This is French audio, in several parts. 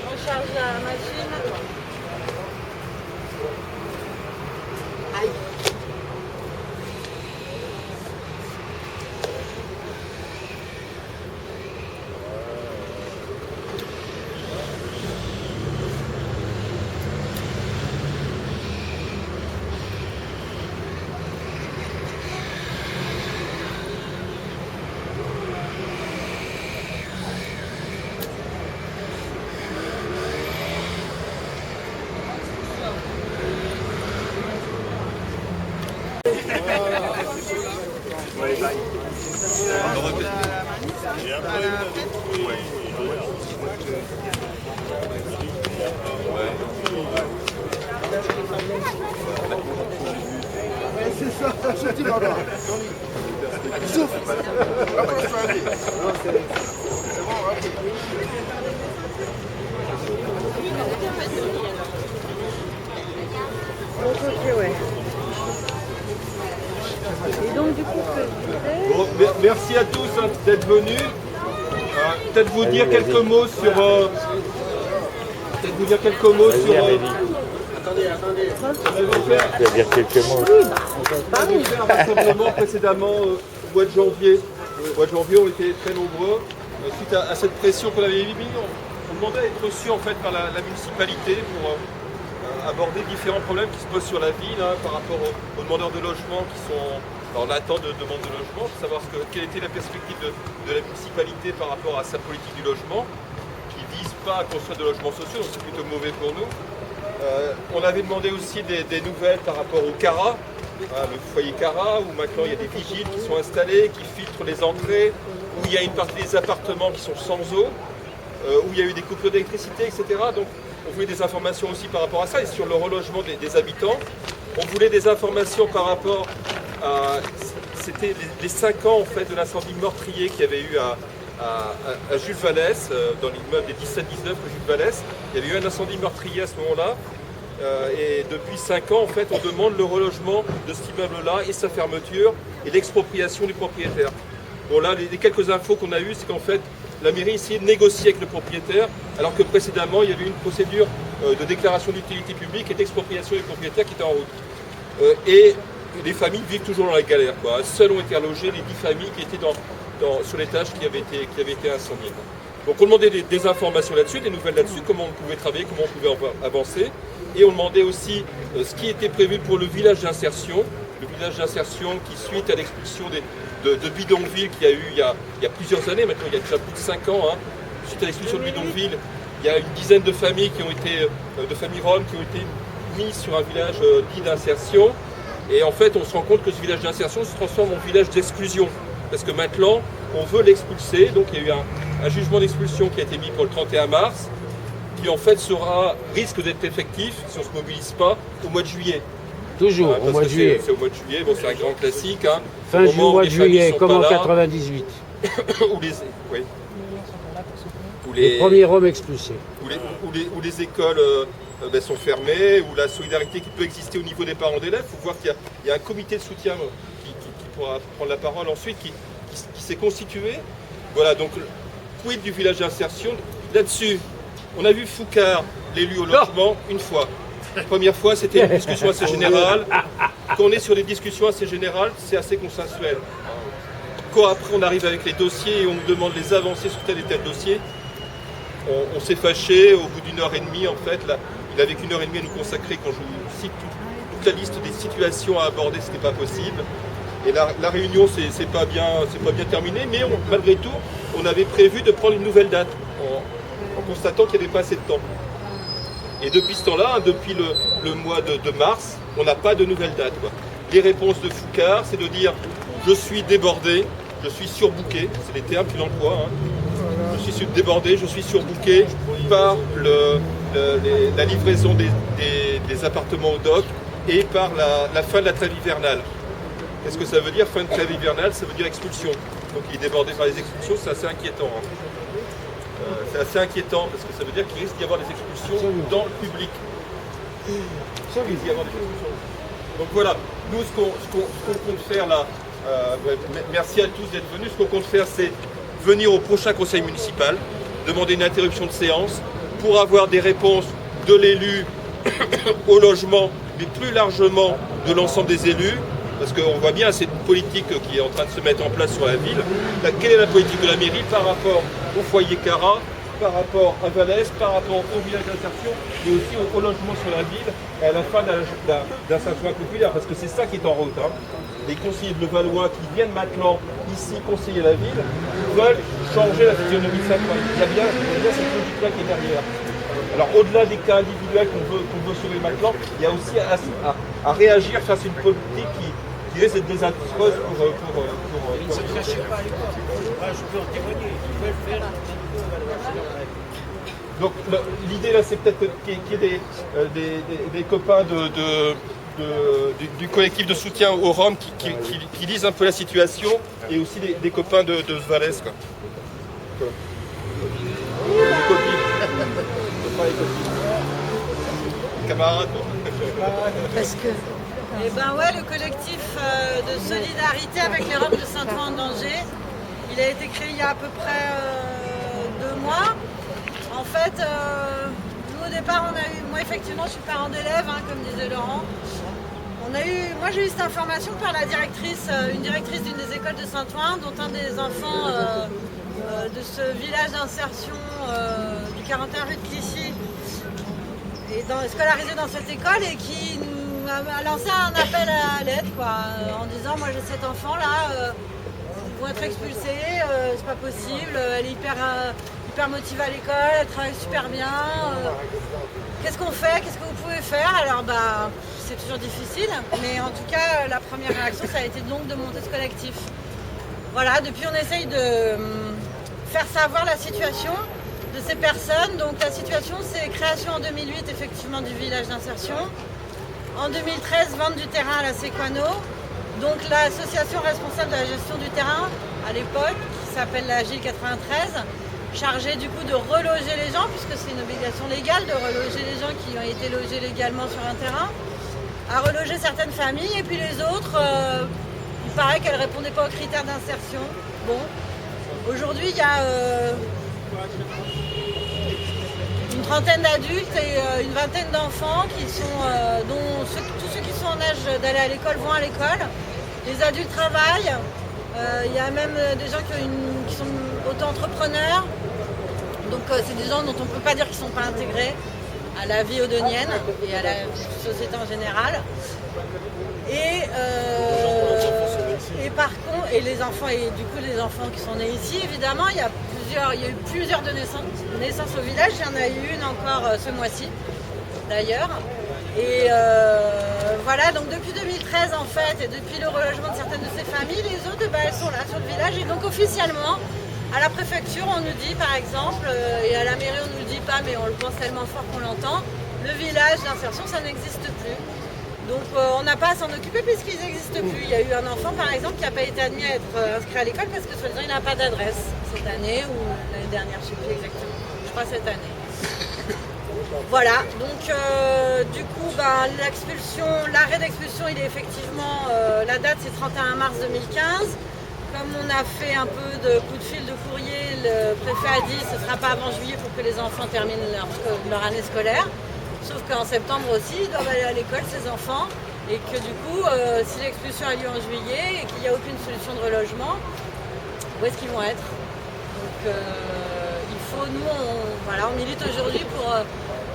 On charge la machine. Aïe. C'est ça, je dis là-bas. Souffle. Et donc du coup, Bon, merci à tous d'être venus. Peut-être vous dire quelques mots sur. Attendez. Je vais dire quelques mots. Un rassemblement précédemment au mois de janvier. Au mois de janvier, on était très nombreux. Suite à cette pression qu'on avait mis, on demandait à être reçus en fait par la municipalité pour aborder différents problèmes qui se posent sur la ville par rapport aux demandeurs de logement qui sont en attente de demande de logement, pour savoir quelle était la perspective de la municipalité par rapport à sa politique du logement, qui ne vise pas à construire de logements sociaux, donc c'est plutôt mauvais pour nous. On avait demandé aussi des nouvelles par rapport au CARA, le foyer CARA, où maintenant il y a des vigiles qui sont installés, qui filtrent les entrées, où il y a une partie des appartements qui sont sans eau, où il y a eu des coupures d'électricité, etc. Donc on voulait des informations aussi par rapport à ça et sur le relogement des habitants. On voulait des informations par rapport à... C'était les 5 ans en fait, de l'incendie meurtrier qu'il y avait eu à Jules Vallès, dans l'immeuble des 17-19 de Jules Vallès. Il y avait eu un incendie meurtrier à ce moment-là. Et depuis 5 ans, en fait, on demande le relogement de cet immeuble-là et sa fermeture et l'expropriation du propriétaire. Bon là, les quelques infos qu'on a eues, c'est qu'en fait, la mairie essayait de négocier avec le propriétaire, alors que précédemment, il y avait eu une procédure de déclaration d'utilité publique et d'expropriation du propriétaire qui était en route. Et les familles vivent toujours dans la galère, quoi. Seules ont été relogées les 10 familles qui étaient sur l'étage qui avait été incendié. Donc on demandait des informations là-dessus, des nouvelles là-dessus, comment on pouvait travailler, comment on pouvait avancer. Et on demandait aussi ce qui était prévu pour le village d'insertion. Le village d'insertion qui, suite à l'expulsion de bidonvilles qu'il y a eu il y a plusieurs années, maintenant il y a déjà plus de 5 ans, suite à l'expulsion de bidonvilles, il y a une dizaine de familles de familles roms qui ont été mises sur un village dit d'insertion. Et en fait, on se rend compte que ce village d'insertion se transforme en village d'exclusion. Parce que maintenant, on veut l'expulser. Donc il y a eu un jugement d'expulsion qui a été mis pour le 31 mars, qui en fait risque d'être effectif, si on ne se mobilise pas, au mois de juillet. Toujours au mois de juillet. C'est au mois de juillet, bon, c'est un grand classique. Fin du mois de juillet, comme en 98. Les premiers Roms expulsés. Où les écoles sont fermées, où la solidarité qui peut exister au niveau des parents d'élèves. Il faut voir qu'il y a un comité de soutien qui pourra prendre la parole ensuite, qui s'est constitué. Voilà, donc, quid du village d'insertion. Là-dessus, on a vu Foucard, l'élu au logement, une fois. La première fois, c'était une discussion assez générale. Quand on est sur des discussions assez générales, c'est assez consensuel. Quand après on arrive avec les dossiers et on nous demande les avancées sur tel et tel dossier, on s'est fâché au bout d'une heure et demie. En fait, là, il avait qu'une heure et demie à nous consacrer. Quand je vous cite toute la liste des situations à aborder, ce n'était pas possible. Et la réunion, c'est pas bien terminé, mais malgré tout, on avait prévu de prendre une nouvelle date en constatant qu'il n'y avait pas assez de temps. Et depuis ce temps-là, depuis le mois de mars, on n'a pas de nouvelle date, quoi. Les réponses de Foucard, c'est de dire « je suis débordé, je suis surbooké », c'est les termes qu'il emploie, je suis débordé, je suis surbooké par la livraison des appartements au doc et par la fin de la trêve hivernale. Qu'est-ce que ça veut dire, fin de trêve hivernale? Ça veut dire expulsion. Donc il est débordé par les expulsions, c'est assez inquiétant. C'est assez inquiétant parce que ça veut dire qu'il risque d'y avoir des expulsions dans le public. Donc voilà, nous ce qu'on compte faire là, merci à tous d'être venus, ce qu'on compte faire c'est venir au prochain conseil municipal, demander une interruption de séance pour avoir des réponses de l'élu au logement, mais plus largement de l'ensemble des élus, parce qu'on voit bien cette politique qui est en train de se mettre en place sur la ville. Quelle est la politique de la mairie par rapport au foyer Cara, par rapport à Valès, par rapport au village d'insertion, mais aussi au logement sur la ville et à la fin d'un Saint-Ouen populaire, parce que c'est ça qui est en route. Les conseillers de Levallois qui viennent maintenant ici conseiller la ville veulent changer la physionomie de Saint-Ouen. Il y a bien cette logique-là qui est derrière. Alors au-delà des cas individuels qu'on veut sauver maintenant, il y a aussi à réagir face à une politique qui risque d'être désastreuse pour Donc l'idée là c'est peut-être qu'il y ait des copains du collectif de soutien aux Roms qui lisent un peu la situation et aussi des copains de Valès. Quoi. Les copines. Pas les copines. Camarades. Parce que... Eh ben ouais, le collectif de solidarité avec les Roms de Saint-Ouen-en-Danger, il a été créé il y a à peu près 2 mois. En fait, nous au départ, on a eu, moi effectivement, je suis parent d'élève, comme disait Laurent. Moi j'ai eu cette information par la directrice, une directrice d'une des écoles de Saint-Ouen, dont un des enfants de ce village d'insertion du 41 rue de Clichy est scolarisé dans cette école et qui a lancé un appel à l'aide, en disant moi j'ai cet enfant là, ils vont être expulsés, c'est pas possible, elle est hyper motivée à l'école, elle travaille super bien, qu'est-ce qu'on fait, qu'est-ce que vous pouvez faire? Alors c'est toujours difficile, mais en tout cas la première réaction ça a été donc de monter ce collectif. Voilà, depuis on essaye de faire savoir la situation de ces personnes. Donc la situation c'est création en 2008 effectivement du village d'insertion. En 2013, vente du terrain à la Sequano. Donc l'association responsable de la gestion du terrain à l'époque, qui s'appelle la Gilles 93, chargée du coup de reloger les gens, puisque c'est une obligation légale de reloger les gens qui ont été logés légalement sur un terrain, à reloger certaines familles, et puis les autres, il paraît qu'elles ne répondaient pas aux critères d'insertion. Bon, aujourd'hui il y a une trentaine d'adultes et une vingtaine d'enfants qui sont, dont tous ceux qui sont en âge d'aller à l'école vont à l'école. Les adultes travaillent. Il y a même des gens qui sont auto-entrepreneurs. Donc c'est des gens dont on ne peut pas dire qu'ils ne sont pas intégrés à la vie odonienne et à la société en général. Et par contre, les enfants, et du coup les enfants qui sont nés ici, évidemment, il y a eu plusieurs naissances au village. Il y en a eu une encore ce mois-ci, d'ailleurs. Et voilà, donc depuis 2013 en fait, et depuis le relogement de certaines de ces familles, les autres, elles sont là sur le village. Et donc officiellement, à la préfecture, on nous dit par exemple, et à la mairie on ne nous le dit pas, mais on le pense tellement fort qu'on l'entend, le village d'insertion, ça n'existe plus. Donc on n'a pas à s'en occuper puisqu'ils n'existent plus. Il y a eu un enfant par exemple qui n'a pas été admis à être inscrit à l'école parce que soi-disant il n'a pas d'adresse cette année ou l'année dernière, je ne sais plus exactement. Je crois cette année. Voilà, donc du coup l'expulsion, l'arrêt d'expulsion il est effectivement, la date c'est 31 mars 2015. Comme on a fait un peu de coup de fil de courrier, le préfet a dit que ce ne sera pas avant juillet pour que les enfants terminent leur année scolaire. Sauf qu'en septembre aussi, ils doivent aller à l'école, ces enfants, et que du coup, si l'expulsion a lieu en juillet et qu'il n'y a aucune solution de relogement, où est-ce qu'ils vont être? Donc il faut, nous, on milite aujourd'hui pour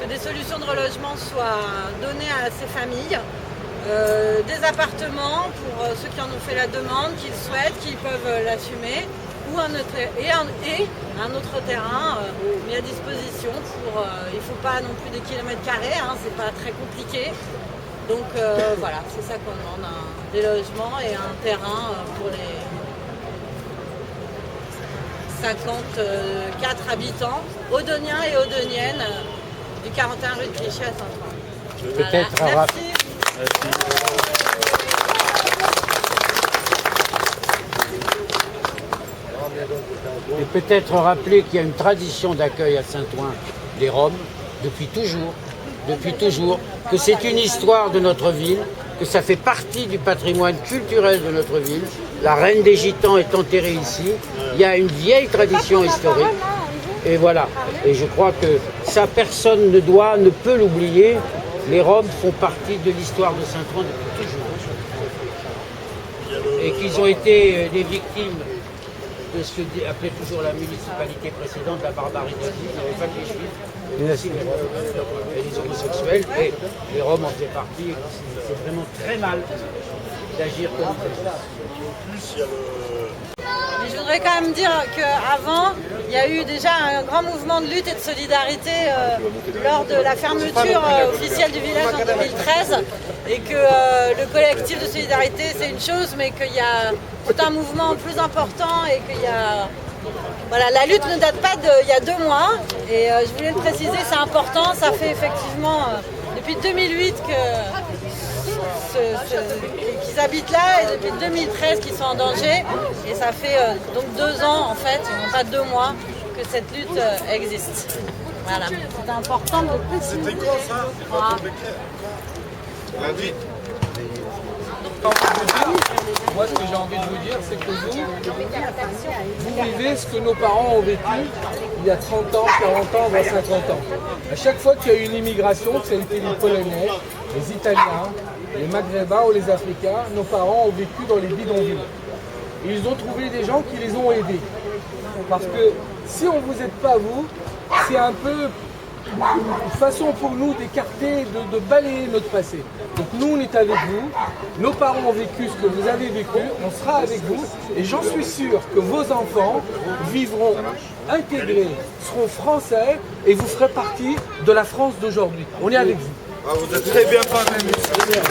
que des solutions de relogement soient données à ces familles, des appartements pour ceux qui en ont fait la demande, qui le souhaitent, qui peuvent l'assumer, ou un autre terrain mis à disposition pour, il ne faut pas non plus des kilomètres carrés, c'est pas très compliqué. Donc voilà, c'est ça qu'on demande, des logements et un terrain pour les 54 habitants, odoniens et odoniennes, du 41 rue de Clichy à Saint-Ouen. Peut-être voilà. Merci. Et peut-être rappeler qu'il y a une tradition d'accueil à Saint-Ouen des Roms depuis toujours, que c'est une histoire de notre ville, que ça fait partie du patrimoine culturel de notre ville. La reine des Gitans est enterrée ici. Il y a une vieille tradition historique. Et voilà. Et je crois que ça, personne ne peut l'oublier. Les Roms font partie de l'histoire de Saint-Ouen depuis toujours. Et qu'ils ont été les victimes de ce que appelait toujours la municipalité précédente, la barbarie nazie. Il n'y avait pas que les Juifs, mais aussi les Roms et les homosexuels. Et les Roms en faisaient partie. C'est vraiment très mal d'agir comme ça. Mais je voudrais quand même dire qu'avant, il y a eu déjà un grand mouvement de lutte et de solidarité lors de la fermeture officielle du village en 2013 et que le collectif de solidarité c'est une chose, mais qu'il y a tout un mouvement plus important et qu'il y a... Voilà, la lutte ne date pas d'il y a 2 mois et je voulais le préciser, c'est important, ça fait effectivement depuis 2008 qu'ils habitent là et depuis 2013 qu'ils sont en danger et ça fait donc 2 ans en fait, et non pas 2 mois que cette lutte existe. Voilà, c'est important de le préciser. C'était quand ça? Voilà. Lundi. Moi, ce que j'ai envie de vous dire, c'est que vous vivez ce que nos parents ont vécu il y a 30 ans, 40 ans, 50 ans. À chaque fois qu'il y a eu une immigration, que ça a été les Polonais, les Italiens, les Maghrébins ou les Africains, nos parents ont vécu dans les bidonvilles. Et ils ont trouvé des gens qui les ont aidés. Parce que si on ne vous aide pas vous, c'est un peu une façon pour nous d'écarter, de balayer notre passé. Donc nous, on est avec vous, nos parents ont vécu ce que vous avez vécu, on sera avec vous, et j'en suis sûr que vos enfants vivront intégrés, seront français, et vous ferez partie de la France d'aujourd'hui. On est avec vous. Ah, vous êtes très bien parlé, monsieur.